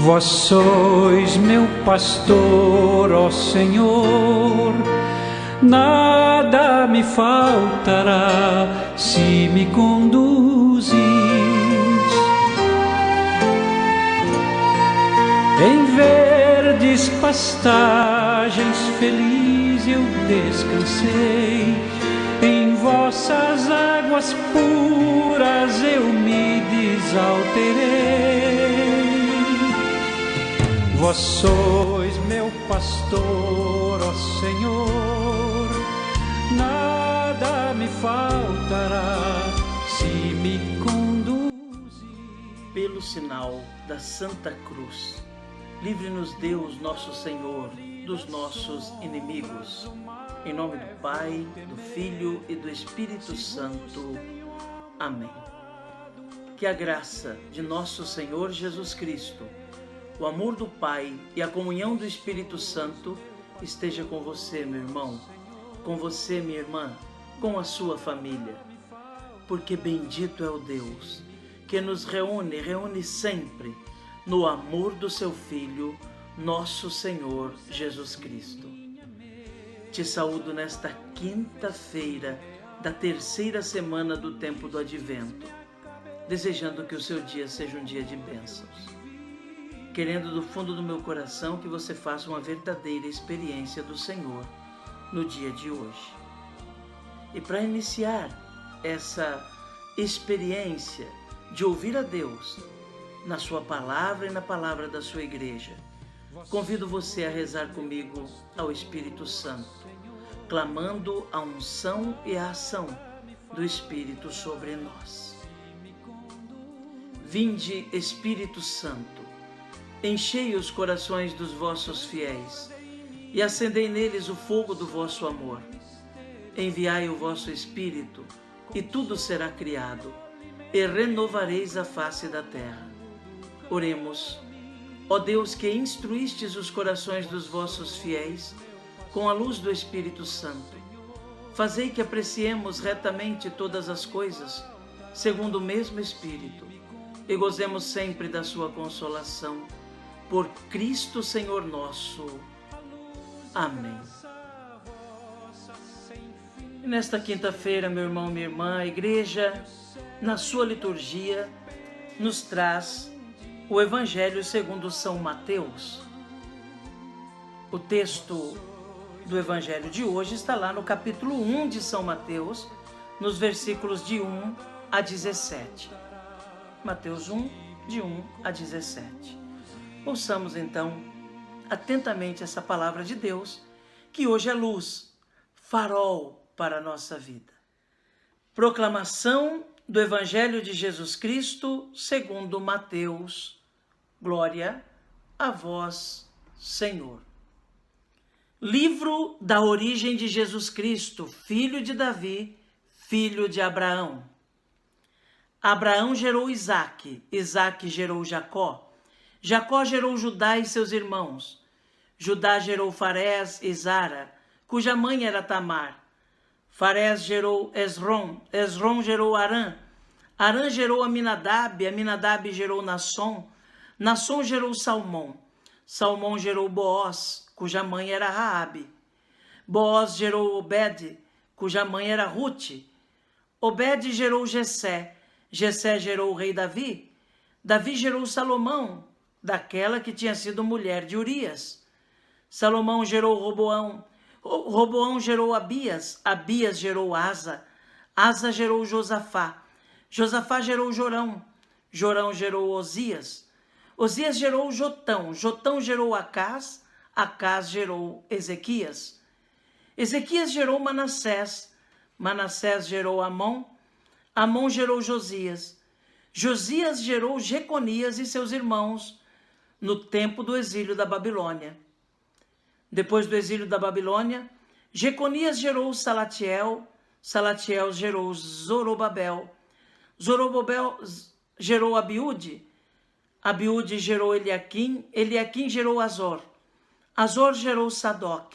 Vós sois meu pastor, ó Senhor, nada me faltará se me conduzis. Em verdes pastagens feliz eu descansei, em vossas águas puras eu me desalterei. Vós sois meu pastor, ó Senhor, nada me faltará se me conduzir. Pelo sinal da Santa Cruz, livre-nos Deus nosso Senhor dos nossos inimigos. Em nome do Pai, do Filho e do Espírito Santo. Amém. Que a graça de nosso Senhor Jesus Cristo, o amor do Pai e a comunhão do Espírito Santo esteja com você, meu irmão, com você, minha irmã, com a sua família. Porque bendito é o Deus que nos reúne sempre no amor do seu Filho, nosso Senhor Jesus Cristo. Te saúdo nesta quinta-feira da terceira semana do tempo do Advento, desejando que o seu dia seja um dia de bênçãos. Querendo do fundo do meu coração que você faça uma verdadeira experiência do Senhor no dia de hoje. E para iniciar essa experiência de ouvir a Deus na sua palavra e na palavra da sua igreja, convido você a rezar comigo ao Espírito Santo, clamando a unção e a ação do Espírito sobre nós. Vinde, Espírito Santo, enchei os corações dos vossos fiéis e acendei neles o fogo do vosso amor. Enviai o vosso Espírito e tudo será criado, e renovareis a face da terra. Oremos. Ó Deus, que instruístes os corações dos vossos fiéis com a luz do Espírito Santo, fazei que apreciemos retamente todas as coisas, segundo o mesmo Espírito, e gozemos sempre da sua consolação. Por Cristo Senhor nosso. Amém. E nesta quinta-feira, meu irmão, minha irmã, a igreja, na sua liturgia, nos traz o Evangelho segundo São Mateus. O texto do Evangelho de hoje está lá no capítulo 1 de São Mateus, nos versículos de 1 a 17. Mateus 1, de 1 a 17. Ouçamos então atentamente essa palavra de Deus, que hoje é luz, farol para a nossa vida. Proclamação do Evangelho de Jesus Cristo segundo Mateus. Glória a vós, Senhor. Livro da origem de Jesus Cristo, filho de Davi, filho de Abraão. Abraão gerou Isaque, Isaque gerou Jacó, Jacó gerou Judá e seus irmãos. Judá gerou Farés e Zara, cuja mãe era Tamar. Farés gerou Esrom, Esrom gerou Arã, Arã gerou Aminadab, Aminadab gerou Nasson, Nasson gerou Salmão, Salmão gerou Boaz, cuja mãe era Raabe. Boaz gerou Obed, cuja mãe era Rute. Obed gerou Jessé, Jessé gerou o rei Davi. Davi gerou Salomão, daquela que tinha sido mulher de Urias. Salomão gerou Roboão, Roboão gerou Abias, Abias gerou Asa, Asa gerou Josafá, Josafá gerou Jorão, Jorão gerou Osias, Osias gerou Jotão, Jotão gerou Acás, Acás gerou Ezequias, Ezequias gerou Manassés, Manassés gerou Amon, Amon gerou Josias, Josias gerou Jeconias e seus irmãos, no tempo do exílio da Babilônia. Depois do exílio da Babilônia, Jeconias gerou Salatiel, Salatiel gerou Zorobabel, Zorobabel gerou Abiúde, Abiúde gerou Eliaquim, Eliaquim gerou Azor, Azor gerou Sadoc,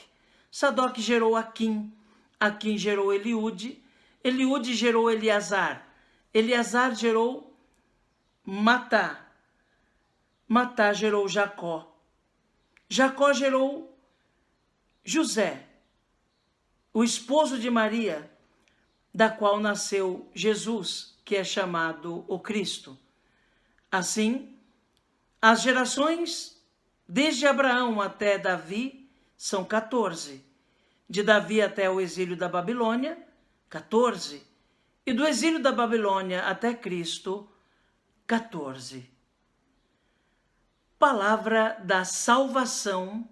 Sadoc gerou Aquim, Aquim gerou Eliúde, Eliúde gerou Eleazar, Eleazar gerou Matá, Matá gerou Jacó. Jacó gerou José, o esposo de Maria, da qual nasceu Jesus, que é chamado o Cristo. Assim, as gerações desde Abraão até Davi são 14. De Davi até o exílio da Babilônia, 14. E do exílio da Babilônia até Cristo, 14. Palavra da salvação,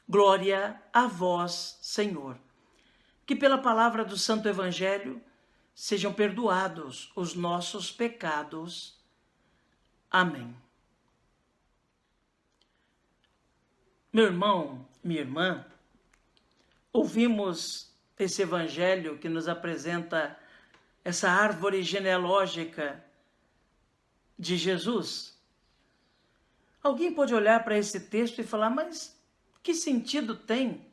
glória a vós, Senhor. Que pela palavra do Santo Evangelho sejam perdoados os nossos pecados. Amém. Meu irmão, minha irmã, ouvimos esse Evangelho que nos apresenta essa árvore genealógica de Jesus. Alguém pode olhar para esse texto e falar, mas que sentido tem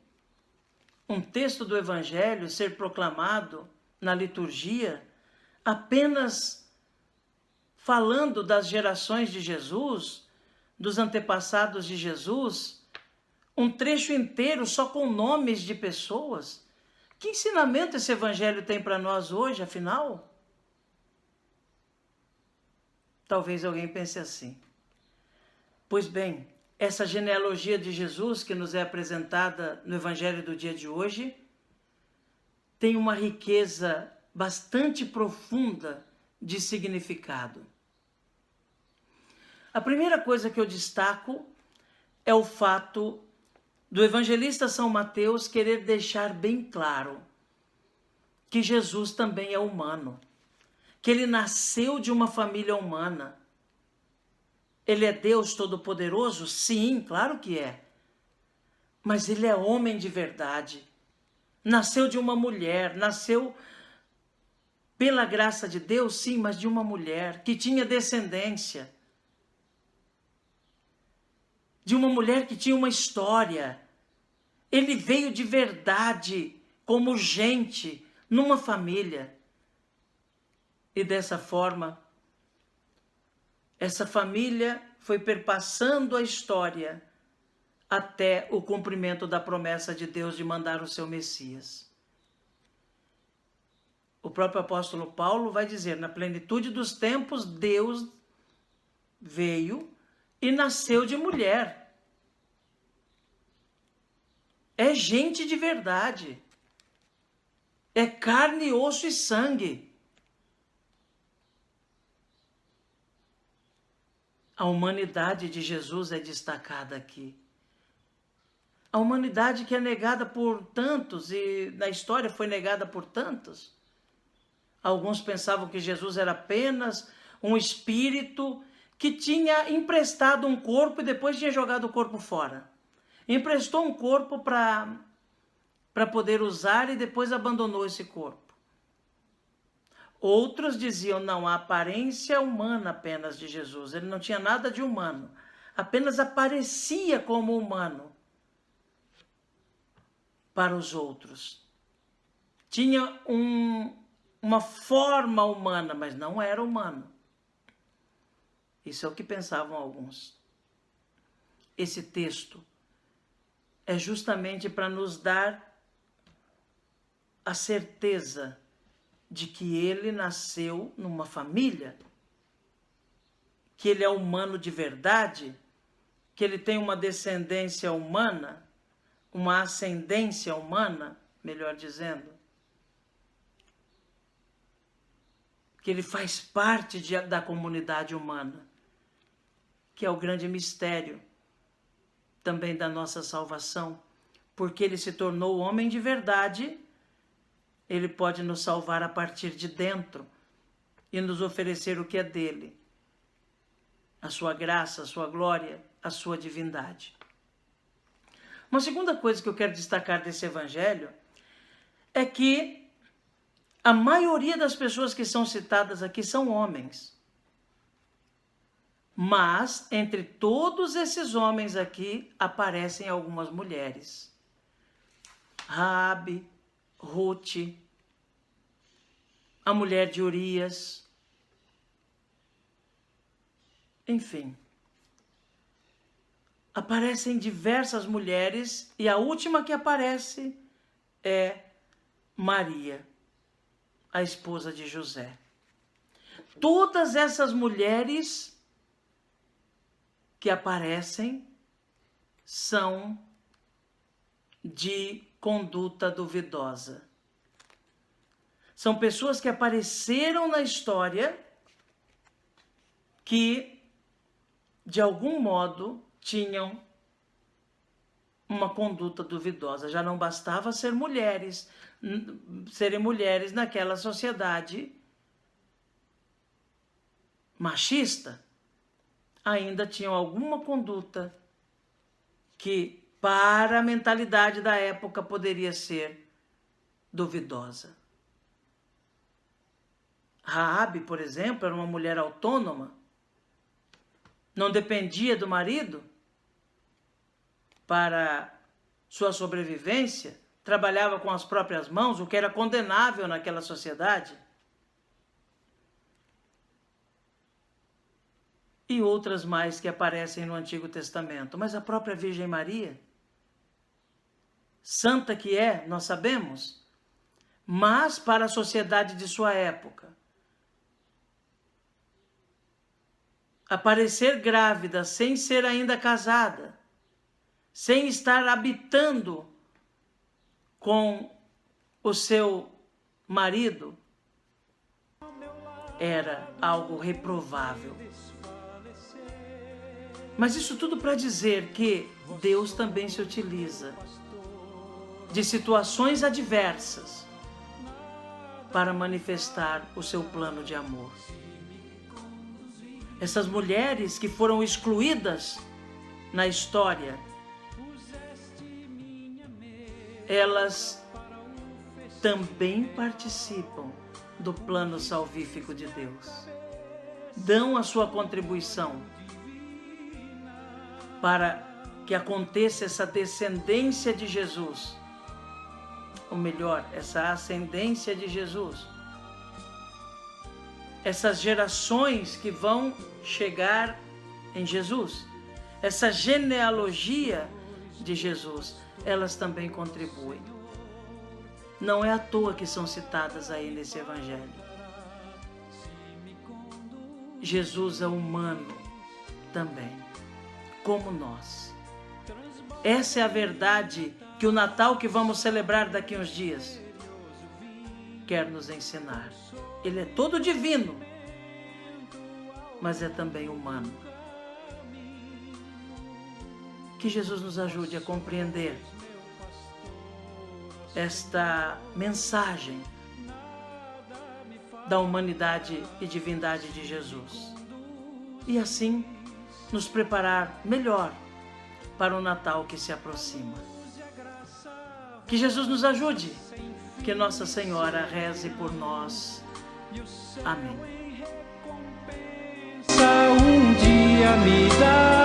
um texto do Evangelho ser proclamado na liturgia apenas falando das gerações de Jesus, dos antepassados de Jesus, um trecho inteiro só com nomes de pessoas? Que ensinamento esse Evangelho tem para nós hoje, afinal? Talvez alguém pense assim. Pois bem, essa genealogia de Jesus que nos é apresentada no Evangelho do dia de hoje tem uma riqueza bastante profunda de significado. A primeira coisa que eu destaco é o fato do evangelista São Mateus querer deixar bem claro que Jesus também é humano, que ele nasceu de uma família humana. Ele é Deus Todo-Poderoso? Sim, claro que é. Mas ele é homem de verdade. Nasceu de uma mulher, nasceu pela graça de Deus, sim, mas de uma mulher que tinha descendência. De uma mulher que tinha uma história. Ele veio de verdade, como gente, numa família. E dessa forma, essa família foi perpassando a história até o cumprimento da promessa de Deus de mandar o seu Messias. O próprio apóstolo Paulo vai dizer, na plenitude dos tempos, Deus veio e nasceu de mulher. É gente de verdade. É carne, osso e sangue. A humanidade de Jesus é destacada aqui. A humanidade que é negada por tantos e na história foi negada por tantos. Alguns pensavam que Jesus era apenas um espírito que tinha emprestado um corpo e depois tinha jogado o corpo fora. Emprestou um corpo para poder usar e depois abandonou esse corpo. Outros diziam, não, a aparência humana apenas de Jesus. Ele não tinha nada de humano. Apenas aparecia como humano para os outros. Tinha uma forma humana, mas não era humano. Isso é o que pensavam alguns. Esse texto é justamente para nos dar a certeza de que ele nasceu numa família, que ele é humano de verdade, que ele tem uma descendência humana, uma ascendência humana, melhor dizendo, que ele faz parte da comunidade humana, que é o grande mistério também da nossa salvação, porque ele se tornou homem de verdade. Ele pode nos salvar a partir de dentro e nos oferecer o que é dele, a sua graça, a sua glória, a sua divindade. Uma segunda coisa que eu quero destacar desse evangelho é que a maioria das pessoas que são citadas aqui são homens. Mas, entre todos esses homens aqui, aparecem algumas mulheres. Raabe, Ruth, a mulher de Urias. Enfim, aparecem diversas mulheres e a última que aparece é Maria, a esposa de José. Todas essas mulheres que aparecem são de conduta duvidosa. São pessoas que apareceram na história que, de algum modo, tinham uma conduta duvidosa. Já não bastava serem mulheres naquela sociedade machista, ainda tinham alguma conduta que, para a mentalidade da época, poderia ser duvidosa. Raabe, por exemplo, era uma mulher autônoma, não dependia do marido para sua sobrevivência, trabalhava com as próprias mãos, o que era condenável naquela sociedade. E outras mais que aparecem no Antigo Testamento. Mas a própria Virgem Maria, santa que é, nós sabemos, mas para a sociedade de sua época, aparecer grávida sem ser ainda casada, sem estar habitando com o seu marido, era algo reprovável. Mas isso tudo para dizer que Deus também se utiliza de situações adversas para manifestar o seu plano de amor. Essas mulheres que foram excluídas na história, elas também participam do plano salvífico de Deus. Dão a sua contribuição para que aconteça essa descendência de Jesus, ou melhor, essa ascendência de Jesus. Essas gerações que vão chegar em Jesus, essa genealogia de Jesus, elas também contribuem. Não é à toa que são citadas aí nesse evangelho. Jesus é humano também, como nós. Essa é a verdade que o Natal que vamos celebrar daqui a uns dias quer nos ensinar. Ele é todo divino, mas é também humano. Que Jesus nos ajude a compreender esta mensagem da humanidade e divindade de Jesus. E assim nos preparar melhor para o Natal que se aproxima. Que Jesus nos ajude, que Nossa Senhora reze por nós. Amém. Um dia me dá